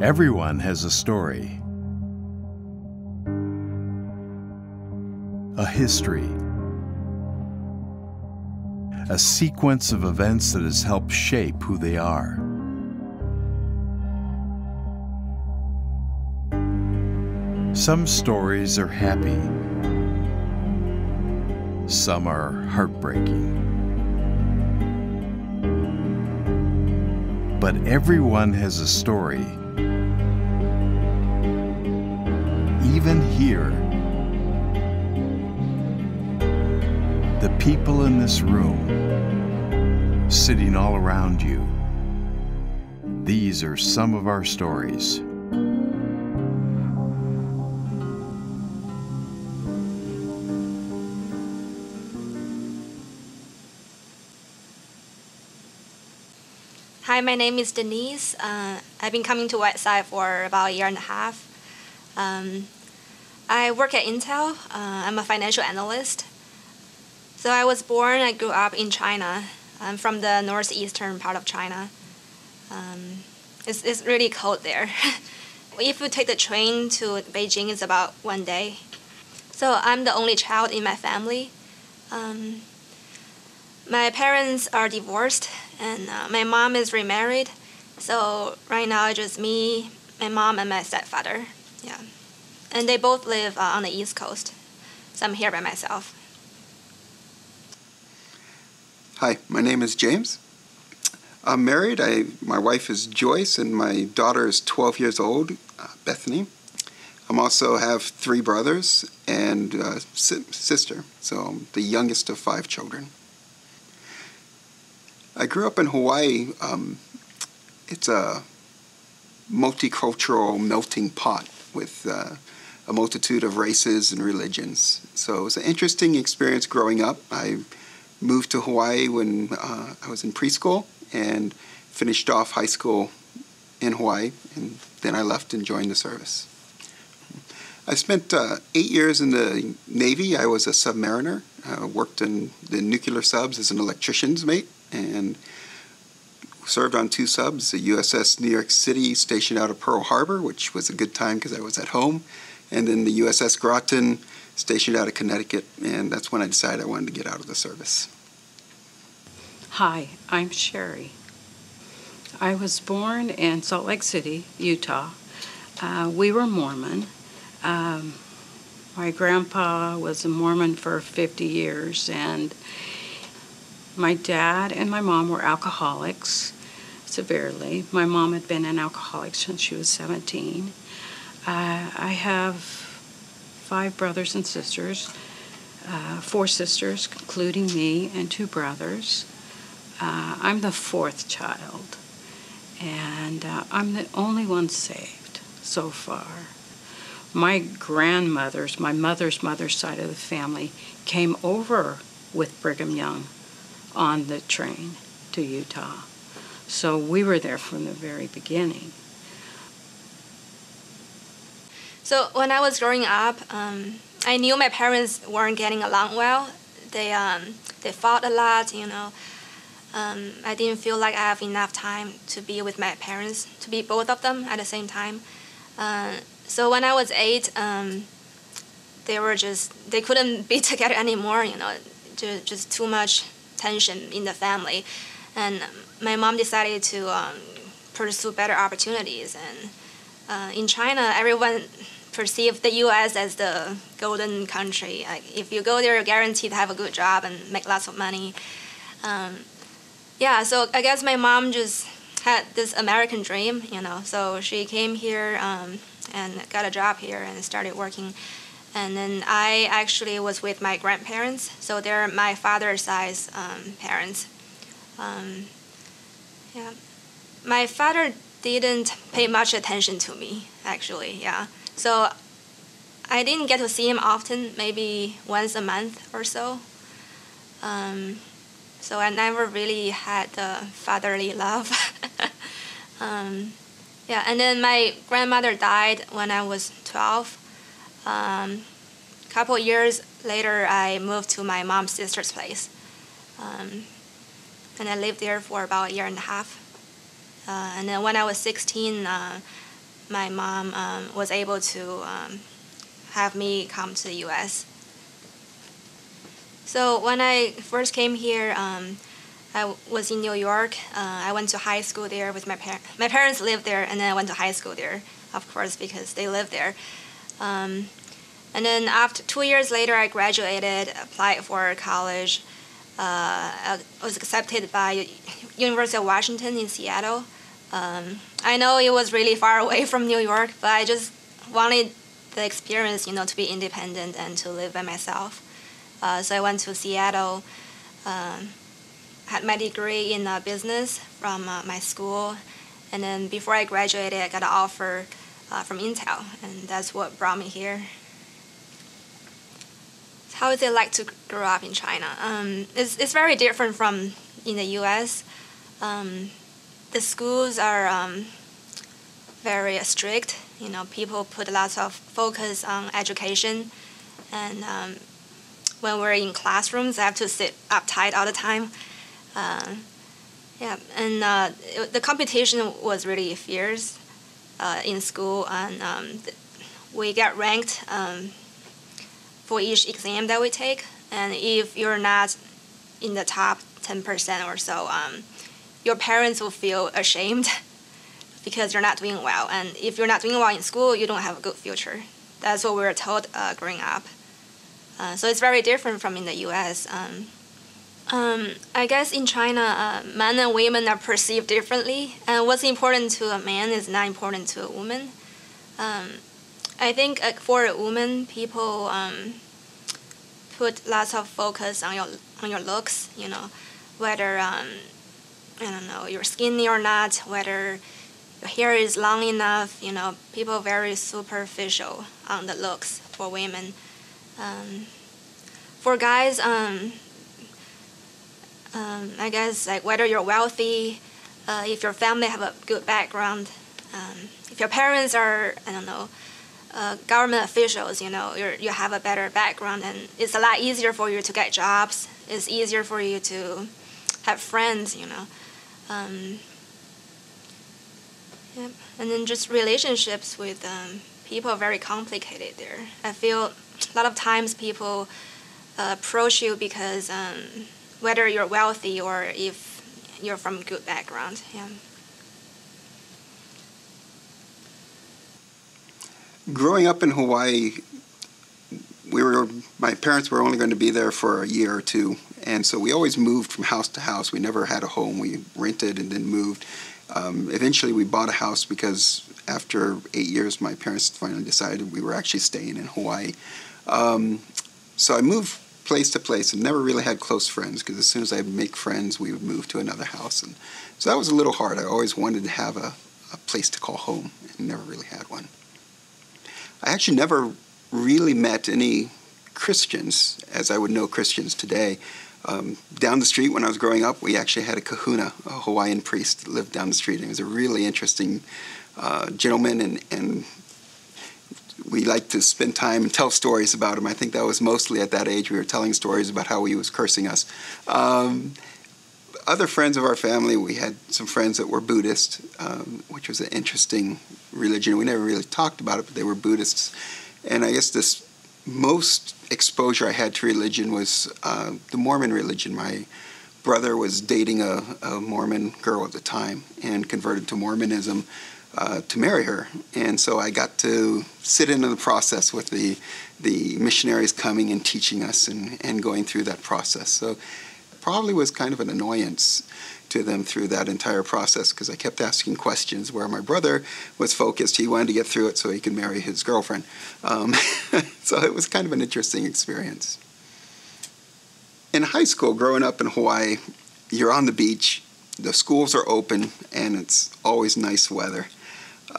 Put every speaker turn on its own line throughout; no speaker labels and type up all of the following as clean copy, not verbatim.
Everyone has a story, a history, a sequence of events that has helped shape who they are. Some stories are happy, some are heartbreaking. But everyone has a story. Even here, the people in this room, sitting all around you, these are some of our stories.
Hi, my name is Denise. I've been coming to Westside for about a year and a half. I work at Intel. I'm a financial analyst. So I grew up in China. I'm from the northeastern part of China. It's really cold there. If you take the train to Beijing, it's about 1 day. So I'm the only child in my family. My parents are divorced, and my mom is remarried. So right now, it's just me, my mom, and my stepfather. Yeah, and they both live on the East Coast. So I'm here by myself.
Hi, my name is James. I'm married. My wife is Joyce, and my daughter is 12 years old, Bethany. I also have 3 brothers and a sister, so I'm the youngest of 5 children. I grew up in Hawaii. It's a multicultural melting pot with a multitude of races and religions. So it was an interesting experience growing up. I moved to Hawaii when I was in preschool and finished off high school in Hawaii, and then I left and joined the service. I spent 8 years in the Navy. I was a submariner. I worked in the nuclear subs as an electrician's mate and served on 2 subs, the USS New York City stationed out of Pearl Harbor, which was a good time because I was at home, and then the USS Groton stationed out of Connecticut, and that's when I decided I wanted to get out of the service.
Hi, I'm Sherry. I was born in Salt Lake City, Utah. We were Mormon. My grandpa was a Mormon for 50 years, and my dad and my mom were alcoholics severely. My mom had been an alcoholic since she was 17. I have 5 brothers and sisters, 4 sisters, including me, and 2 brothers. I'm the 4th child, and I'm the only one saved so far. My grandmothers, my mother's side of the family, came over with Brigham Young on the train to Utah. So we were there from the very beginning.
So when I was growing up, I knew my parents weren't getting along well. They fought a lot, you know. I didn't feel like I have enough time to be with my parents, to be both of them at the same time. So when I was 8, they couldn't be together anymore, you know, just too much tension in the family. And my mom decided to pursue better opportunities. And in China, everyone perceived the U.S. as the golden country. Like, if you go there, you're guaranteed to have a good job and make lots of money. Yeah, so I guess my mom just had this American dream, you know. So she came here and got a job here and started working. And then I actually was with my grandparents, so they're my father's side parents. Yeah, my father didn't pay much attention to me, actually. Yeah, so I didn't get to see him often, maybe once a month or so. So I never really had the fatherly love. Yeah, and then my grandmother died when I was 12. Couple years later, I moved to my mom's sister's place. And I lived there for about a year and a half. And then when I was 16, my mom was able to have me come to the U.S. So when I first came here, I was in New York. I went to high school there with my parents. My parents lived there, and then I went to high school there, of course, because they lived there. And then after 2 years later, I graduated, applied for college. I was accepted by University of Washington in Seattle. I know it was really far away from New York, but I just wanted the experience, to be independent and to live by myself. So I went to Seattle, had my degree in business from my school, and then before I graduated, I got an offer from Intel, and that's what brought me here. How is it like to grow up in China? It's very different from in the U.S. The schools are very strict. People put lots of focus on education, and when we're in classrooms, I have to sit uptight all the time. The competition was really fierce in school, and we get ranked for each exam that we take. And if you're not in the top 10% or so, your parents will feel ashamed because you're not doing well. And if you're not doing well in school, you don't have a good future. That's what we were told growing up. So it's very different from in the U.S. I guess in China, men and women are perceived differently, and what's important to a man is not important to a woman. I think for a woman, people put lots of focus on your looks. Whether you're skinny or not, whether your hair is long enough. People are very superficial on the looks for women. For guys, I guess like whether you're wealthy, if your family have a good background, if your parents are government officials, you have a better background, and it's a lot easier for you to get jobs. It's easier for you to have friends, Yep. And then just relationships with people are very complicated there. I feel a lot of times people approach you because whether you're wealthy or if you're from a good background. Yeah.
Growing up in Hawaii, my parents were only going to be there for a year or two, and so we always moved from house to house. We never had a home. We rented and then moved. Eventually, we bought a house because after 8 years, my parents finally decided we were actually staying in Hawaii. So I moved place to place and never really had close friends because as soon as I'd make friends, we would move to another house. And so that was a little hard. I always wanted to have a place to call home and never really had one. I actually never really met any Christians as I would know Christians today. Down the street when I was growing up, we actually had a kahuna, a Hawaiian priest that lived down the street. He was a really interesting gentleman, and we liked to spend time and tell stories about him. I think that was mostly at that age we were telling stories about how he was cursing us. Other friends of our family, we had some friends that were Buddhist, which was an interesting religion. We never really talked about it, but they were Buddhists. And I guess this most exposure I had to religion was the Mormon religion. My brother was dating a Mormon girl at the time and converted to Mormonism to marry her. And so I got to sit into the process with the missionaries coming and teaching us and going through that process. So it probably was kind of an annoyance to them through that entire process because I kept asking questions where my brother was focused. He wanted to get through it so he could marry his girlfriend. So it was kind of an interesting experience. In high school, growing up in Hawaii, you're on the beach, the schools are open, and it's always nice weather.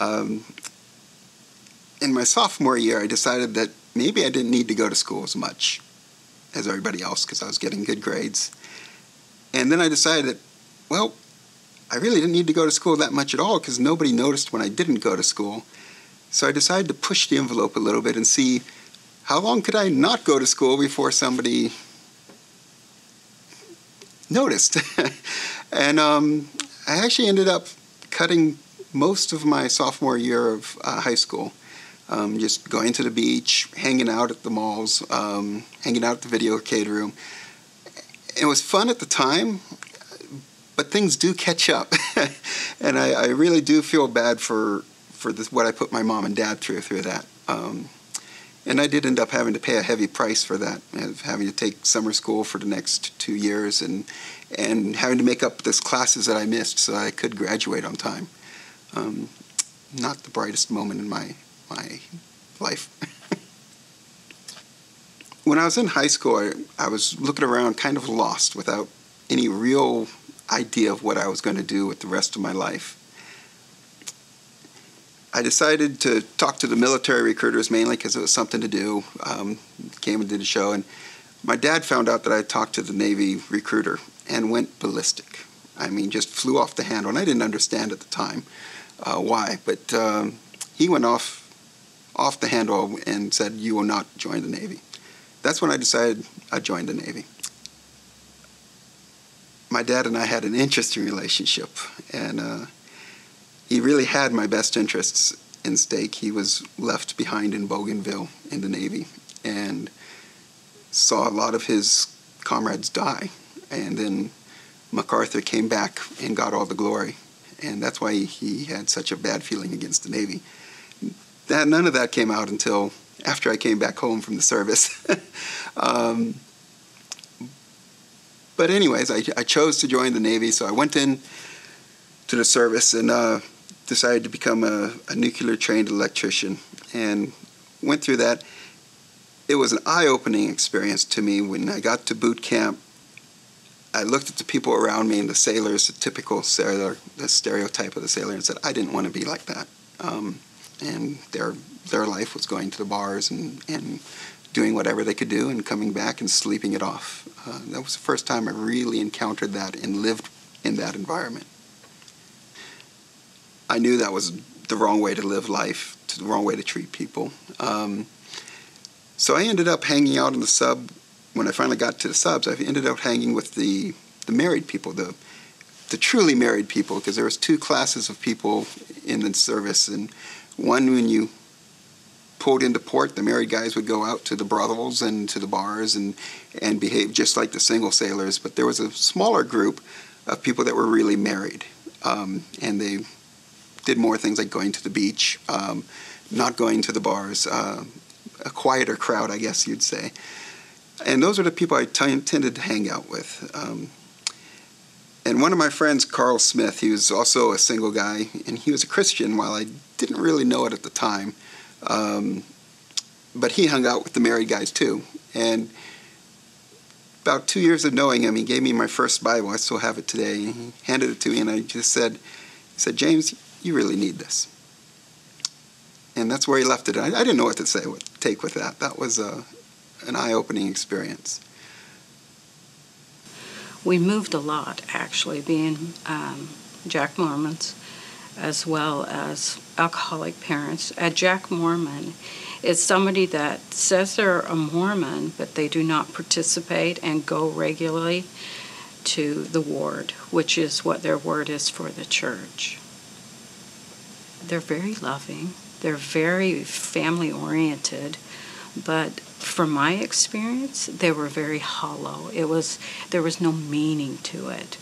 In my sophomore year, I decided that maybe I didn't need to go to school as much as everybody else because I was getting good grades. And then I decided that, well, I really didn't need to go to school that much at all because nobody noticed when I didn't go to school. So I decided to push the envelope a little bit and see how long could I not go to school before somebody noticed. And I actually ended up cutting most of my sophomore year of high school, just going to the beach, hanging out at the malls, hanging out at the video arcade room. It was fun at the time, but things do catch up. And I really do feel bad for what I put my mom and dad through that. And I did end up having to pay a heavy price for that, having to take summer school for the next 2 years and having to make up those classes that I missed so I could graduate on time. Not the brightest moment in my life. When I was in high school, I was looking around kind of lost without any real idea of what I was going to do with the rest of my life. I decided to talk to the military recruiters mainly because it was something to do. Came and did a show, and my dad found out that I talked to the Navy recruiter and went ballistic. I mean, just flew off the handle, and I didn't understand at the time why, but he went off the handle and said, "You will not join the Navy." That's when I decided I'd join the Navy. My dad and I had an interesting relationship, and he really had my best interests in stake. He was left behind in Bougainville in the Navy and saw a lot of his comrades die. And then MacArthur came back and got all the glory. And that's why he had such a bad feeling against the Navy. None of that came out until after I came back home from the service. But anyways, I chose to join the Navy, so I went in to the service and decided to become a nuclear-trained electrician and went through that. It was an eye-opening experience to me. When I got to boot camp, I looked at the people around me and the sailors, the typical sailor, the stereotype of the sailor, and said, I didn't want to be like that. And their life was going to the bars and doing whatever they could do and coming back and sleeping it off. That was the first time I really encountered that and lived in that environment. I knew that was the wrong way to live life, the wrong way to treat people. So I ended up hanging out in the sub. When I finally got to the subs, I ended up hanging with the married people, the truly married people, because there was 2 classes of people in the service. And one, when you pulled into port, the married guys would go out to the brothels and to the bars and behave just like the single sailors. But there was a smaller group of people that were really married, and they did more things like going to the beach, not going to the bars, a quieter crowd, I guess you'd say. And those are the people I tended to hang out with. And one of my friends, Carl Smith, he was also a single guy, and he was a Christian while I didn't really know it at the time. But he hung out with the married guys too. And about 2 years of knowing him, he gave me my first Bible. I still have it today. He handed it to me, and I just said, James, you really need this. And that's where he left it. I didn't know what to take with that. That was an eye-opening experience.
We moved a lot, actually, being Jack Mormons, as well as alcoholic parents. A Jack Mormon is somebody that says they're a Mormon, but they do not participate and go regularly to the ward, which is what their word is for the church. They're very loving. They're very family-oriented, but from my experience, they were very hollow. There was no meaning to it.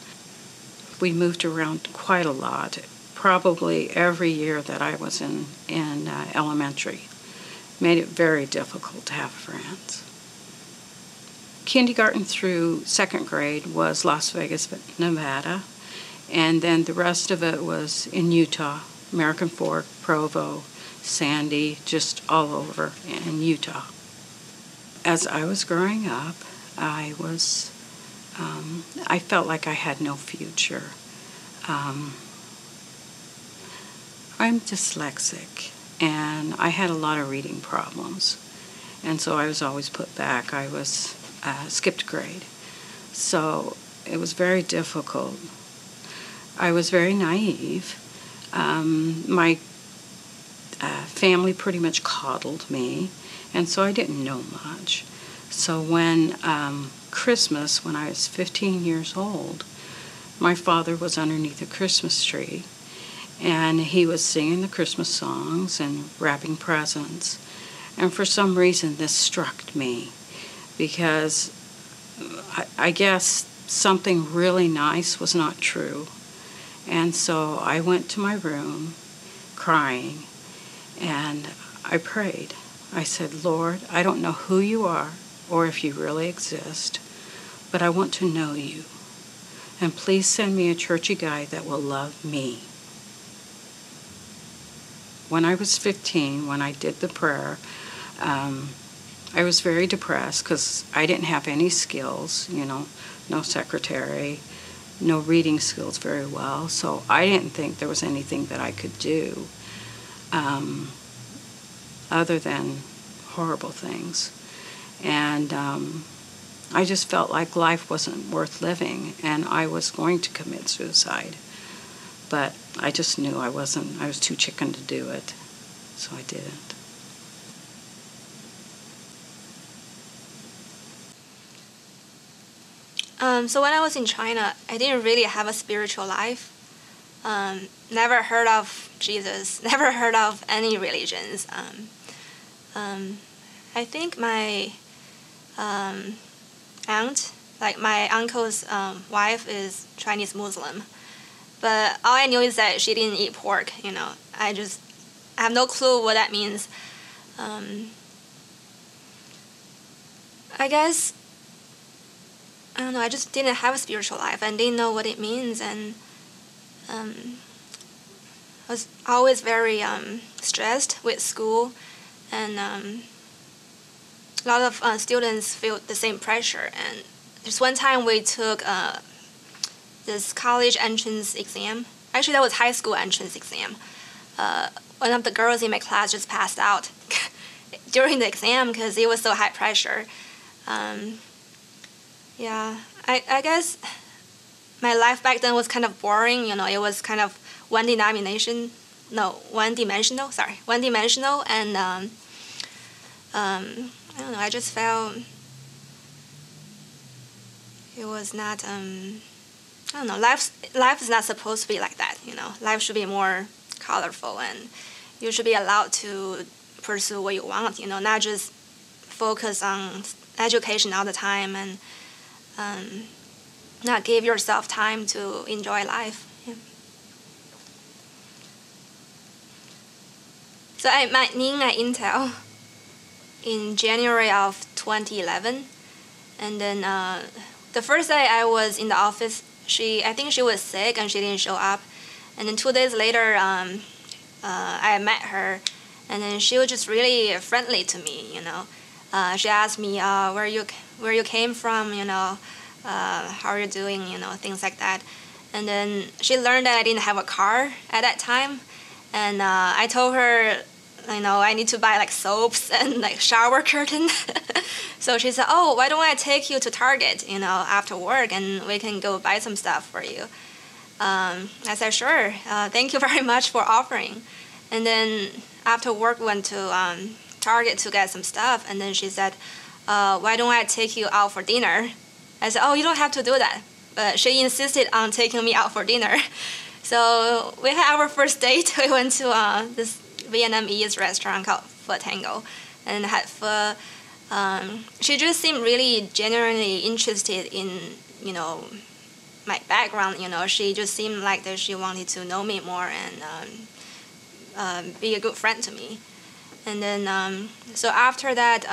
We moved around quite a lot, probably every year that I was in elementary. Made it very difficult to have friends. Kindergarten through 2nd grade was Las Vegas, Nevada, and then the rest of it was in Utah, American Fork, Provo, Sandy, just all over in Utah. As I was growing up, I felt like I had no future. I'm dyslexic, and I had a lot of reading problems, and so I was always put back. I was skipped grade, so it was very difficult. I was very naive. My family pretty much coddled me, and so I didn't know much. So when Christmas, when I was 15 years old, my father was underneath a Christmas tree, And he was singing the Christmas songs and wrapping presents. And for some reason, this struck me because I guess something really nice was not true. And so I went to my room crying, and I prayed. I said, Lord, I don't know who you are or if you really exist, but I want to know you. And please send me a churchy guy that will love me. When I was 15, when I did the prayer, I was very depressed because I didn't have any skills, no secretary, no reading skills very well. So I didn't think there was anything that I could do other than horrible things. And I just felt like life wasn't worth living, and I was going to commit suicide. But I just knew I was too chicken to do it, so I didn't.
So when I was in China, I didn't really have a spiritual life. Never heard of Jesus, never heard of any religions. I think my aunt, like my uncle's wife, is Chinese Muslim. But all I knew is that she didn't eat pork, I have no clue what that means. I guess, I don't know, I just didn't have a spiritual life and didn't know what it means. And I was always very stressed with school. And a lot of students feel the same pressure. And there's one time we took this college entrance exam. Actually, that was high school entrance exam. One of the girls in my class just passed out during the exam because it was so high pressure. I guess my life back then was kind of boring. It was kind of one-dimensional, and I don't know. I just felt it was not. I don't know. Life is not supposed to be like that. Life should be more colorful, and you should be allowed to pursue what you want. Not just focus on education all the time and not give yourself time to enjoy life. Yeah. So I met Ning at Intel in January of 2011, and then the first day I was in the office, I think she was sick and she didn't show up, and then 2 days later I met her, and then she was just really friendly to me. She asked me where you came from, how are you doing, things like that. And then she learned that I didn't have a car at that time, and I told her, I need to buy like soaps and like shower curtain. So she said, oh, why don't I take you to Target, after work, and we can go buy some stuff for you. I said, sure, thank you very much for offering. And then after work, went to Target to get some stuff, and then she said, why don't I take you out for dinner? I said, oh, you don't have to do that. But she insisted on taking me out for dinner. So we had our first date. We went to this Vietnamese restaurant called Pho Tango and had pho. She just seemed really genuinely interested in, my background. She just seemed like that she wanted to know me more and be a good friend to me. And then, so after that,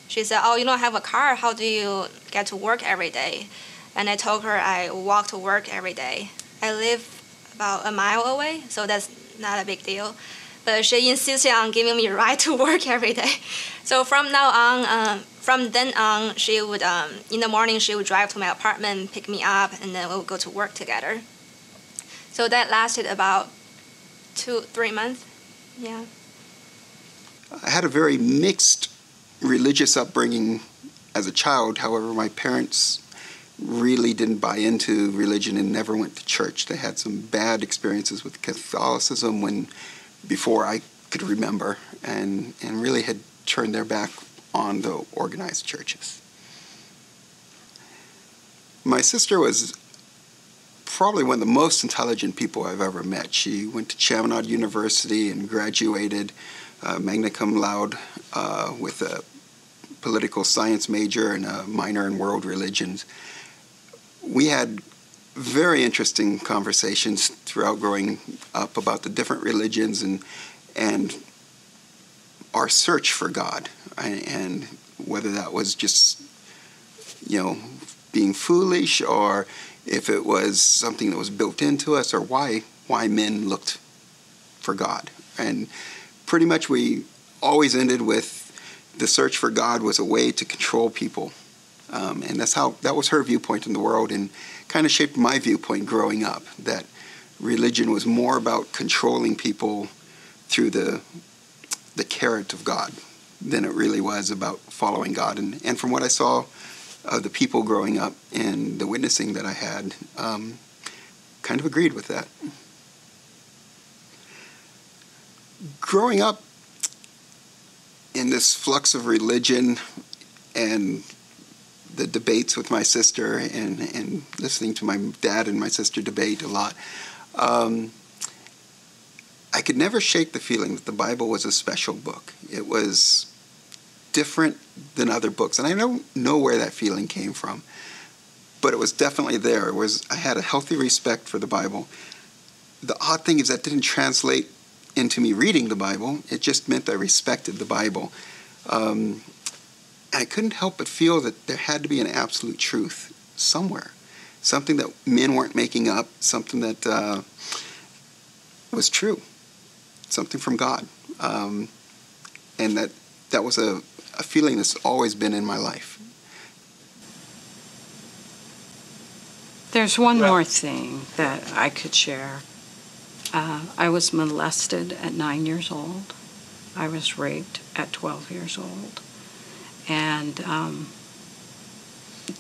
she said, oh, you don't have a car. How do you get to work every day? And I told her I walk to work every day. I live about a mile away, so that's not a big deal. But she insisted on giving me a ride to work every day. So from then on, she would, in the morning, she would drive to my apartment, pick me up, and then we would go to work together. So that lasted about 2-3 months. Yeah.
I had a very mixed religious upbringing as a child. However, my parents really didn't buy into religion and never went to church. They had some bad experiences with Catholicism before I could remember, and really had turned their back on the organized churches. My sister was probably one of the most intelligent people I've ever met. She went to Chaminade University and graduated magna cum laude with a political science major and a minor in world religions. We had very interesting conversations throughout growing up about the different religions and our search for God, and whether that was just, being foolish, or if it was something that was built into us, or why men looked for God. And pretty much we always ended with the search for God was a way to control people. And that was her viewpoint in the world, and kind of shaped my viewpoint growing up, that religion was more about controlling people through the carrot of God than it really was about following God. And from what I saw of the people growing up and the witnessing that I had, kind of agreed with that. Growing up in this flux of religion and the debates with my sister and listening to my dad and my sister debate a lot, I could never shake the feeling that the Bible was a special book. It was different than other books. And I don't know where that feeling came from, but it was definitely there. I had a healthy respect for the Bible. The odd thing is that didn't translate into me reading the Bible. It just meant I respected the Bible. I couldn't help but feel that there had to be an absolute truth somewhere, something that men weren't making up, something that was true, something from God. And that was a feeling that's always been in my life.
There's one more thing that I could share. I was molested at 9 years old. I was raped at 12 years old. And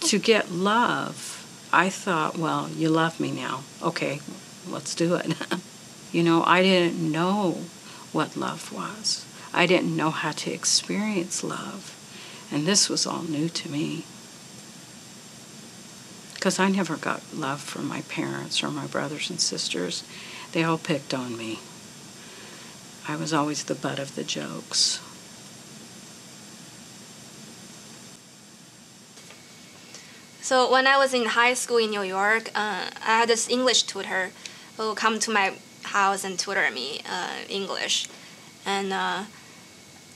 to get love, I thought, well, you love me now. Okay, let's do it. I didn't know what love was. I didn't know how to experience love. And this was all new to me. Because I never got love from my parents or my brothers and sisters. They all picked on me. I was always the butt of the jokes.
So when I was in high school in New York, I had this English tutor who would come to my house and tutor me English. And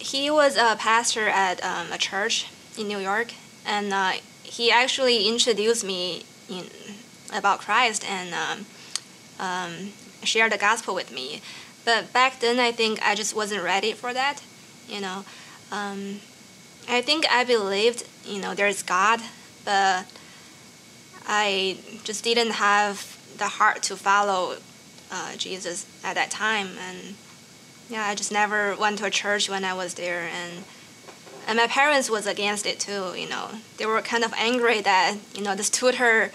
he was a pastor at a church in New York. And he actually introduced me about Christ and shared the gospel with me. But back then, I think I just wasn't ready for that. I think I believed, there's God, but I just didn't have the heart to follow Jesus at that time. And I just never went to a church when I was there. And my parents was against it too. They were kind of angry that this tutor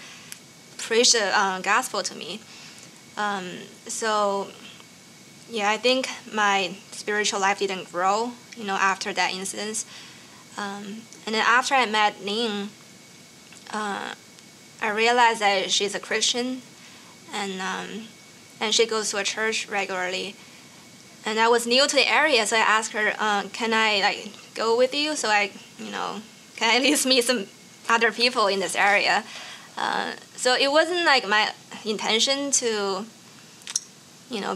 preached the gospel to me. I think my spiritual life didn't grow, after that incident. And then after I met Ning, I realized that she's a Christian, and she goes to a church regularly. And I was new to the area, so I asked her, can I go with you? So can I at least meet some other people in this area? So it wasn't my intention to,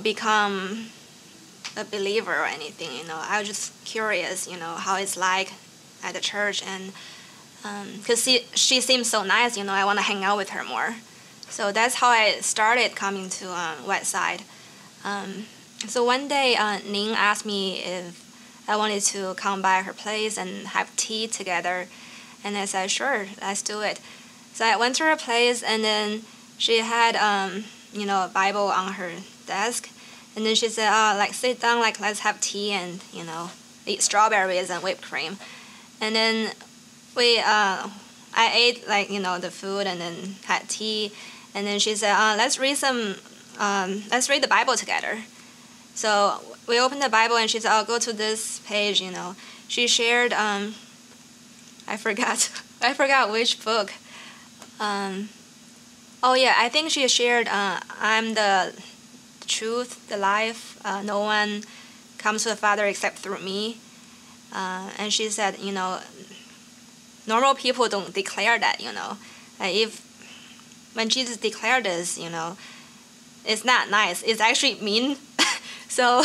become a believer or anything. I was just curious, how it's like at the church, and because she seems so nice, I want to hang out with her more. So that's how I started coming to Westside. So one day, Ning asked me if I wanted to come by her place and have tea together, and I said, sure, let's do it. So I went to her place, and then she had, a Bible on her desk, and then she said, sit down, let's have tea and, eat strawberries and whipped cream. And then I ate, the food and then had tea, and then she said, let's read the Bible together. So we opened the Bible, and she said, go to this page, She shared, I forgot which book. Oh yeah, I think she shared, I'm the truth, the life. No one comes to the Father except through me. And she said, normal people don't declare that. If when Jesus declared this, it's not nice. It's actually mean. So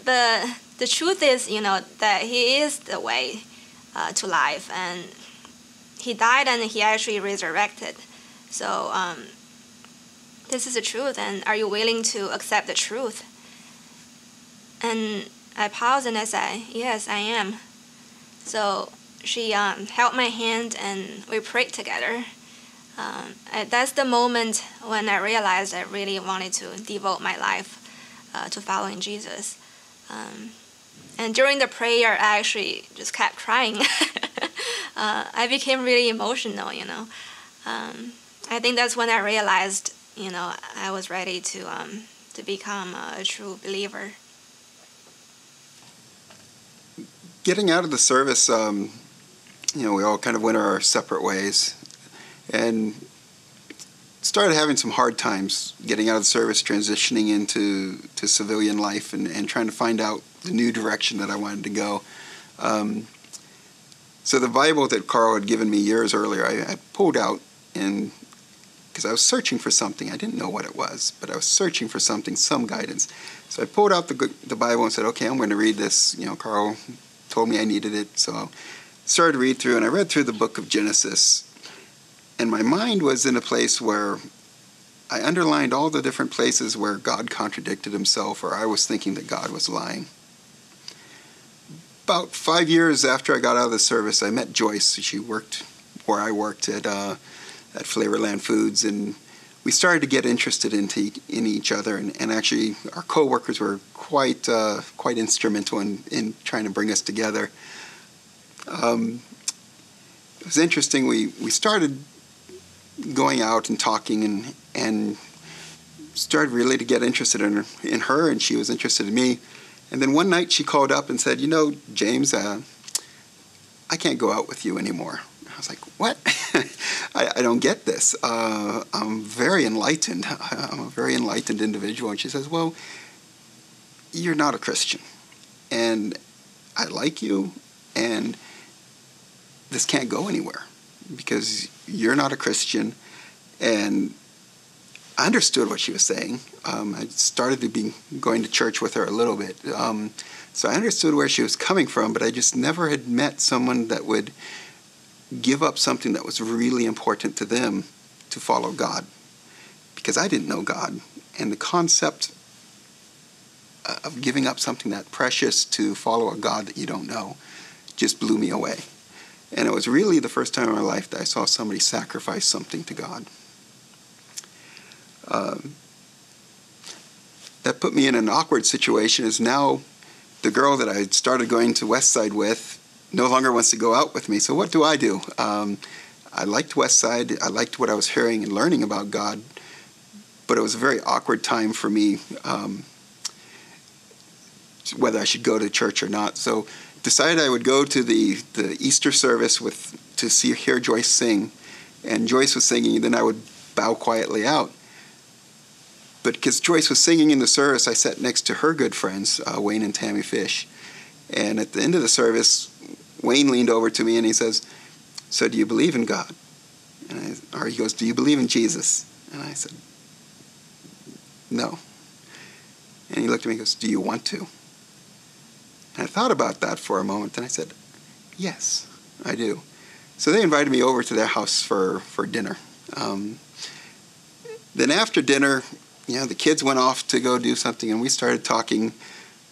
the truth is, that He is the way to life, and He died and He actually resurrected. So this is the truth, and are you willing to accept the truth? And I paused and I said, yes, I am. So she held my hand and we prayed together. That's the moment when I realized I really wanted to devote my life to following Jesus. And during the prayer, I actually just kept crying. I became really emotional, I think that's when I realized, I was ready to become a true believer.
Getting out of the service, we all kind of went our separate ways, and started having some hard times getting out of the service, transitioning into civilian life, and trying to find out the new direction that I wanted to go. So the Bible that Carl had given me years earlier, I pulled out, and because I was searching for something. I didn't know what it was, but I was searching for something, some guidance. So I pulled out the Bible and said, okay, I'm going to read this. Carl told me I needed it, so I started to read through, and I read through the book of Genesis. And my mind was in a place where I underlined all the different places where God contradicted himself, or I was thinking that God was lying. About 5 years after I got out of the service, I met Joyce. She worked where I worked at Flavorland Foods, and we started to get interested in each other, and actually our co-workers were quite instrumental in trying to bring us together. It was interesting. We started going out and talking, and started really to get interested in her, and she was interested in me. And then one night she called up and said, James, I can't go out with you anymore. I was like, what? I don't get this. I'm very enlightened. I'm a very enlightened individual. And she says, well, you're not a Christian. And I like you, and this can't go anywhere because you're not a Christian. And I understood what she was saying. I started to be going to church with her a little bit. So I understood where she was coming from, but I just never had met someone that would give up something that was really important to them to follow God, because I didn't know God, and the concept of giving up something that precious to follow a God that you don't know just blew me away. And it was really the first time in my life that I saw somebody sacrifice something to God. That put me in an awkward situation, as now the girl that I had started going to Westside with no longer wants to go out with me. So what do? I liked Westside. I liked what I was hearing and learning about God, but it was a very awkward time for me, whether I should go to church or not. So decided I would go to the Easter service to hear Joyce sing, and Joyce was singing, and then I would bow quietly out. But because Joyce was singing in the service, I sat next to her good friends, Wayne and Tammy Fish. And at the end of the service, Wayne leaned over to me and he says, so do you believe in God? Or he goes, do you believe in Jesus? And I said, no. And he looked at me and goes, do you want to? And I thought about that for a moment, and I said, yes, I do. So they invited me over to their house for dinner. Then after dinner, the kids went off to go do something, and we started talking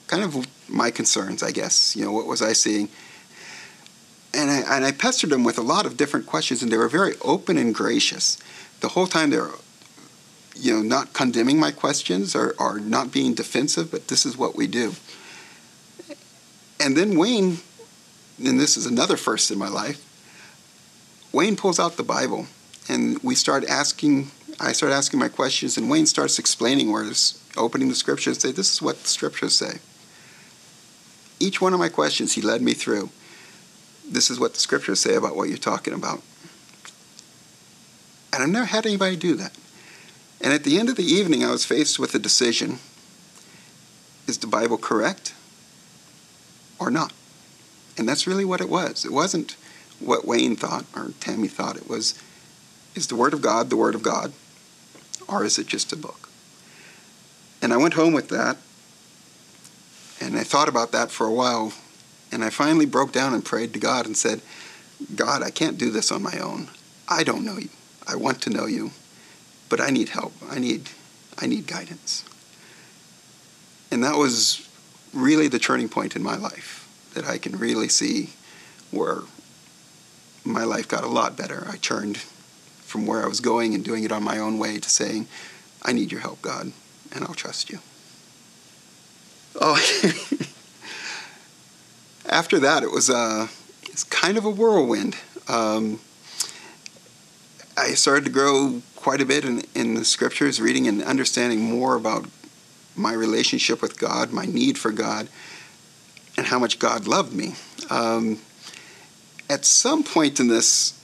kind of my concerns, I guess. What was I seeing? And I pestered them with a lot of different questions, and they were very open and gracious. The whole time they were, not condemning my questions or not being defensive, but this is what we do. And then Wayne, and this is another first in my life, Wayne pulls out the Bible, and I started asking my questions, and Wayne starts explaining words, opening the scriptures, and say, this is what the scriptures say. Each one of my questions he led me through. This is what the scriptures say about what you're talking about. And I've never had anybody do that. And at the end of the evening, I was faced with a decision. Is the Bible correct or not? And that's really what it was. It wasn't what Wayne thought or Tammy thought. It was, is the Word of God the Word of God, or is it just a book? And I went home with that, and I thought about that for a while, and I finally broke down and prayed to God and said, God, I can't do this on my own. I don't know you. I want to know you, but I need help. I need guidance. And that was really the turning point in my life, that I can really see where my life got a lot better. I turned from where I was going and doing it on my own way to saying, I need your help, God, and I'll trust you. Oh, after that, it's kind of a whirlwind. I started to grow quite a bit in the scriptures, reading and understanding more about my relationship with God, my need for God, and how much God loved me. At some point in this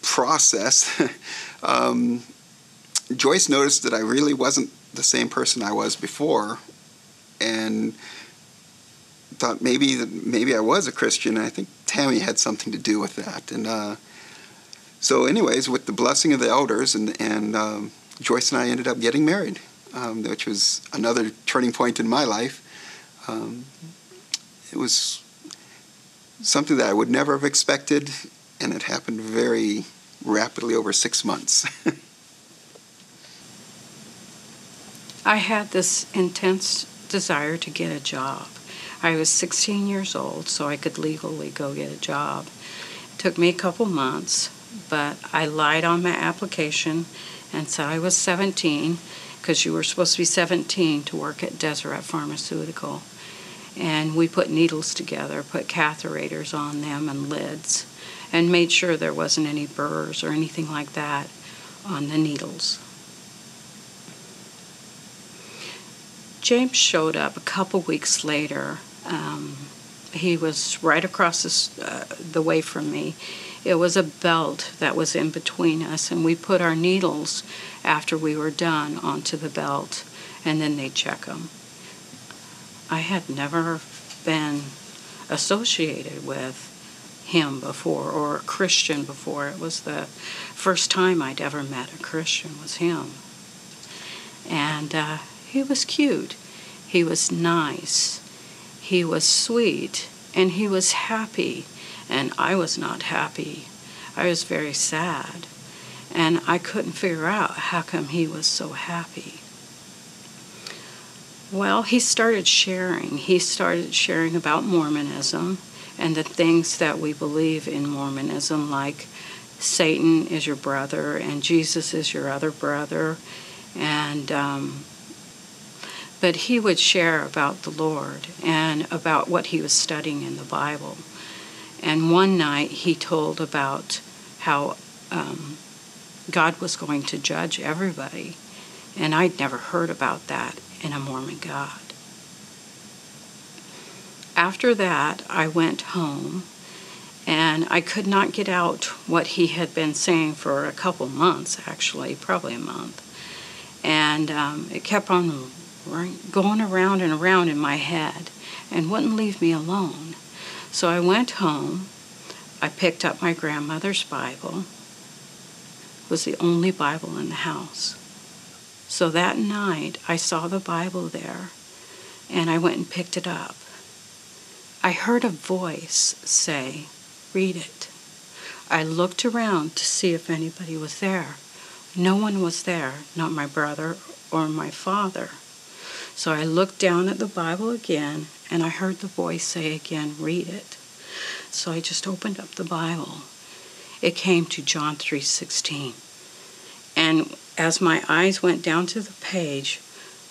process, Joyce noticed that I really wasn't the same person I was before, and thought maybe I was a Christian. And I think Tammy had something to do with that. And so anyways, with the blessing of the elders, and Joyce and I ended up getting married, which was another turning point in my life. It was something that I would never have expected, and it happened very rapidly over 6 months.
I had this intense desire to get a job. I was 16 years old, so I could legally go get a job. It took me a couple months, but I lied on my application and said I was 17, because you were supposed to be 17 to work at Deseret Pharmaceutical. And we put needles together, put catheters on them and lids, and made sure there wasn't any burrs or anything like that on the needles. James showed up a couple weeks later. He was right across the way from me. It was a belt that was in between us, and we put our needles after we were done onto the belt, and then they'd check them. I had never been associated with him before, or a Christian before. It was the first time I'd ever met a Christian was him. And he was cute. He was nice. He was sweet. And he was happy. And I was not happy. I was very sad. And I couldn't figure out how come he was so happy. Well, he started sharing. He started sharing about Mormonism and the things that we believe in Mormonism, like Satan is your brother and Jesus is your other brother. And but he would share about the Lord and about what he was studying in the Bible. And one night he told about how God was going to judge everybody. And I'd never heard about that in a Mormon God. After that, I went home, and I could not get out what he had been saying for a couple months, actually, probably a month. And it kept on going around and around in my head and wouldn't leave me alone. So I went home. I picked up my grandmother's Bible. It was the only Bible in the house. So that night, I saw the Bible there, and I went and picked it up. I heard a voice say, "Read it." I looked around to see if anybody was there. No one was there, not my brother or my father. So I looked down at the Bible again, and I heard the voice say again, "Read it." So I just opened up the Bible. It came to John 3:16. And as my eyes went down to the page,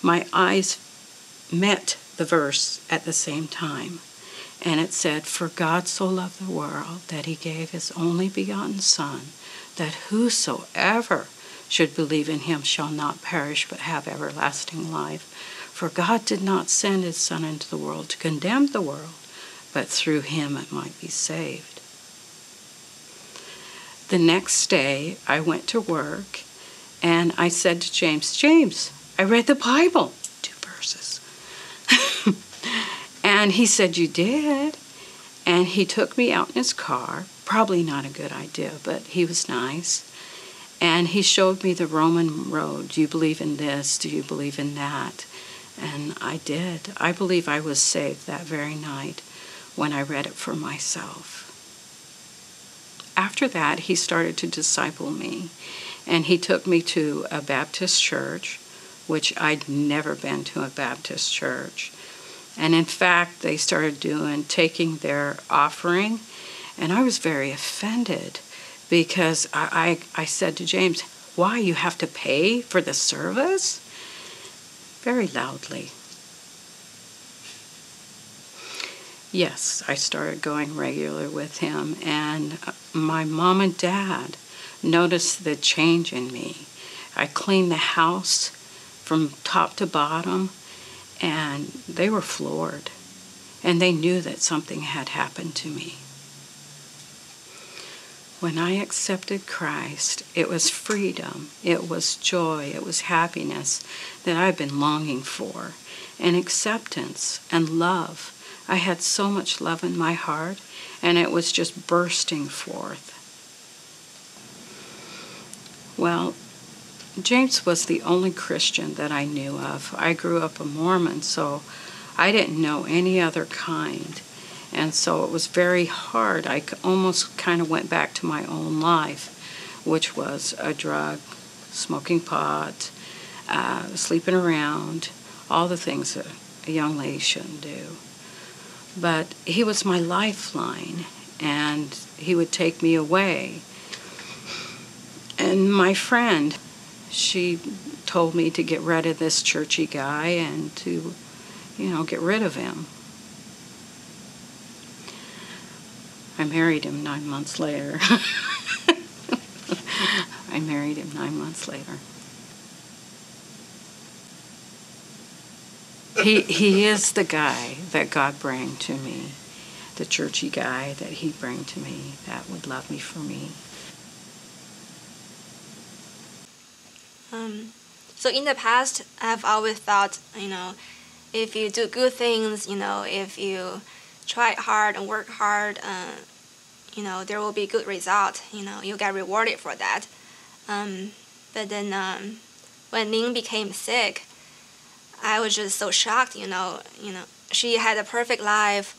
my eyes met the verse at the same time. And it said, "For God so loved the world that he gave his only begotten Son, that whosoever should believe in him shall not perish but have everlasting life. For God did not send his Son into the world to condemn the world, but through him it might be saved." The next day, I went to work, and I said to James, James, I read the Bible, 2 verses. And he said, you did? And he took me out in his car, probably not a good idea, but he was nice. And he showed me the Roman road. Do you believe in this? Do you believe in that? And I did. I believe I was saved that very night when I read it for myself. After that, he started to disciple me, and he took me to a Baptist church, which I'd never been to a Baptist church. And in fact, they started taking their offering, and I was very offended because I said to James, why, you have to pay for the service? Very loudly. Yes, I started going regular with him, and my mom and dad noticed the change in me. I cleaned the house from top to bottom, and they were floored, and they knew that something had happened to me. When I accepted Christ, it was freedom, it was joy, it was happiness that I've been longing for, and acceptance and love. I had so much love in my heart, and it was just bursting forth. Well, James was the only Christian that I knew of. I grew up a Mormon, so I didn't know any other kind. And so it was very hard. I almost kind of went back to my own life, which was a drug, smoking pot, sleeping around, all the things that a young lady shouldn't do. But he was my lifeline, and he would take me away. And my friend, she told me to get rid of this churchy guy and to, get rid of him. I married him 9 months later. I married him 9 months later. He is the guy that God bring to me, the churchy guy that he bring to me that would love me for me.
So in the past, I've always thought, if you do good things, if you try hard and work hard, there will be good result. You'll get rewarded for that. But then when Ning became sick, I was just so shocked. She had a perfect life,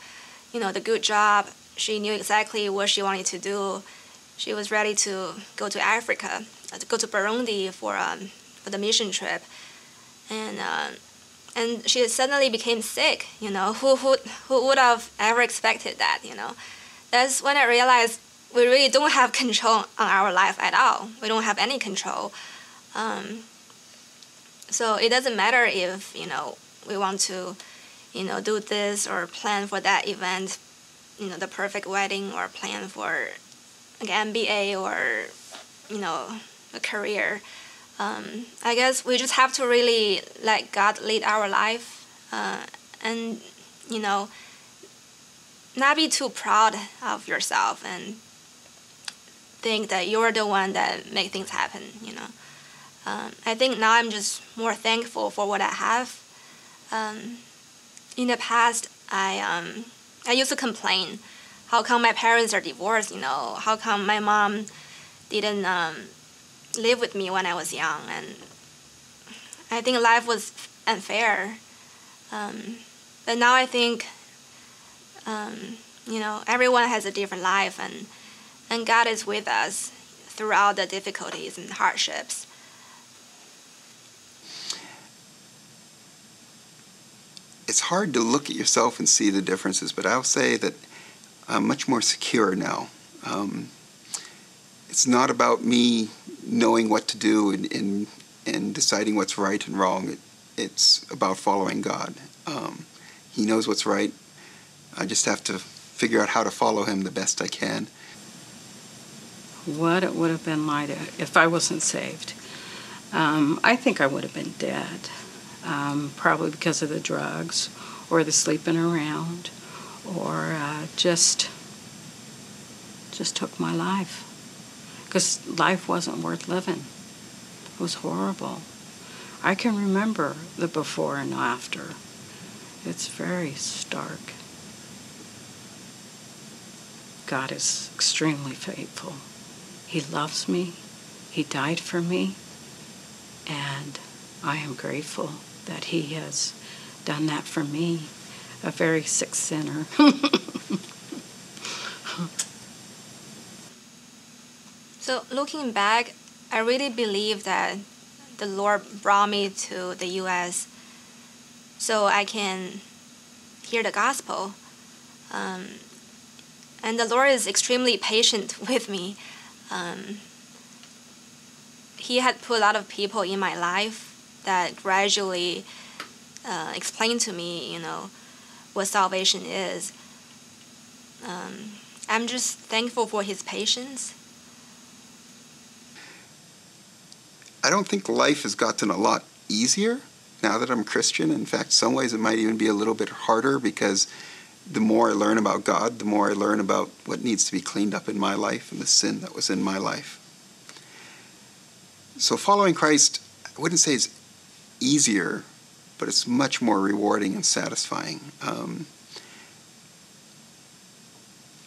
the good job. She knew exactly what she wanted to do. She was ready to go to Africa, to go to Burundi for the mission trip, and she suddenly became sick. Who would have ever expected that? That's when I realized we really don't have control on our life at all. We don't have any control. So it doesn't matter if we want to do this or plan for that event, the perfect wedding, or plan for an MBA or a career. I guess we just have to really let God lead our life, and not be too proud of yourself and think that you're the one that make things happen. I think now I'm just more thankful for what I have. In the past, I used to complain, how come my parents are divorced? How come my mom didn't live with me when I was young? And I think life was unfair. But now I think, everyone has a different life, and God is with us throughout the difficulties and hardships.
It's hard to look at yourself and see the differences, but I'll say that I'm much more secure now. It's not about me knowing what to do and deciding what's right and wrong. It's about following God. He knows what's right. I just have to figure out how to follow him the best I can.
What it would have been like if I wasn't saved. I think I would have been dead. Probably because of the drugs or the sleeping around, or just took my life. because life wasn't worth living. It was horrible. I can remember the before and after. It's very stark. God is extremely faithful. He loves me. He died for me. And I am grateful that he has done that for me, a very sick sinner.
So looking back, I really believe that the Lord brought me to the U.S. so I can hear the gospel. And the Lord is extremely patient with me. He had put a lot of people in my life that gradually explained to me, what salvation is. I'm just thankful for his patience.
I don't think life has gotten a lot easier now that I'm Christian. In fact, some ways it might even be a little bit harder, because the more I learn about God, the more I learn about what needs to be cleaned up in my life and the sin that was in my life. So following Christ, I wouldn't say it's easier, but it's much more rewarding and satisfying.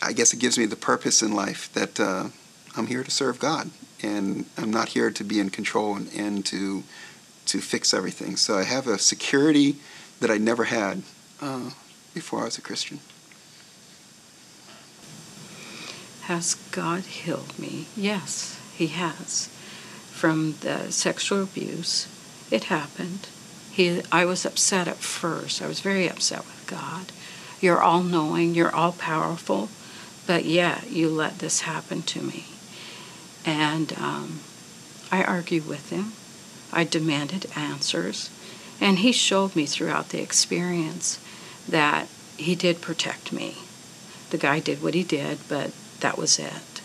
I guess it gives me the purpose in life that I'm here to serve God, and I'm not here to be in control and to fix everything. So I have a security that I never had before I was a Christian.
Has God healed me? Yes, he has. From the sexual abuse, it happened. I was upset at first. I was very upset with God. You're all-knowing, you're all-powerful, but yet you let this happen to me. And I argued with him. I demanded answers. And he showed me throughout the experience that he did protect me. The guy did what he did, but that was it.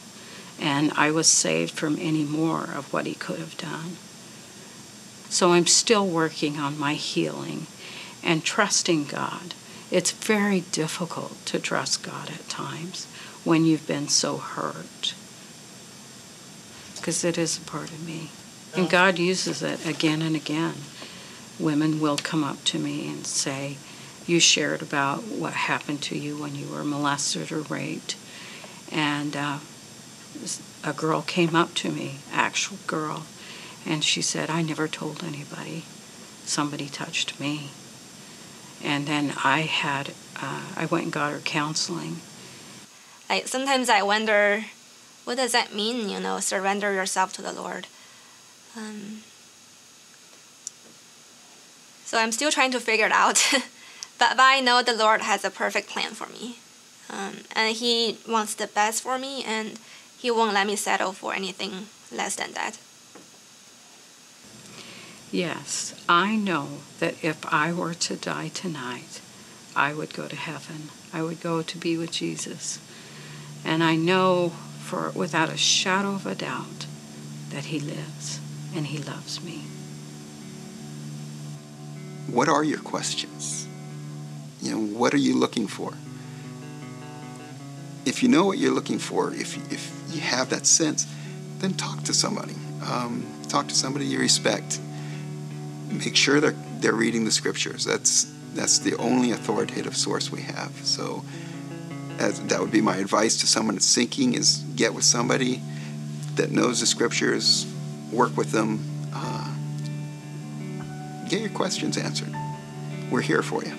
And I was saved from any more of what he could have done. So I'm still working on my healing and trusting God. It's very difficult to trust God at times when you've been so hurt, because it is a part of me. And God uses it again and again. Women will come up to me and say, you shared about what happened to you when you were molested or raped. And a girl came up to me, actual girl, and she said, I never told anybody. Somebody touched me. And then I went and got her counseling.
Sometimes I wonder, what does that mean, surrender yourself to the Lord? So I'm still trying to figure it out. but I know the Lord has a perfect plan for me. And he wants the best for me, and he won't let me settle for anything less than that.
Yes, I know that if I were to die tonight, I would go to heaven. I would go to be with Jesus. And I know without a shadow of a doubt that he lives and he loves me.
What are your questions? What are you looking for? If you know what you're looking for, if you have that sense, then talk to somebody. Talk to somebody you respect. Make sure they're reading the scriptures. That's the only authoritative source we have. So that would be my advice to someone that's seeking, is get with somebody that knows the scriptures, work with them, get your questions answered. We're here for you.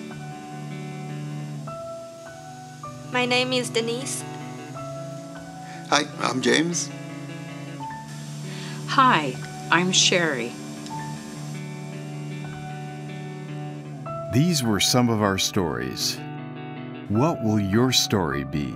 My name is Denise.
Hi, I'm James.
Hi, I'm Sherry.
These were some of our stories. What will your story be?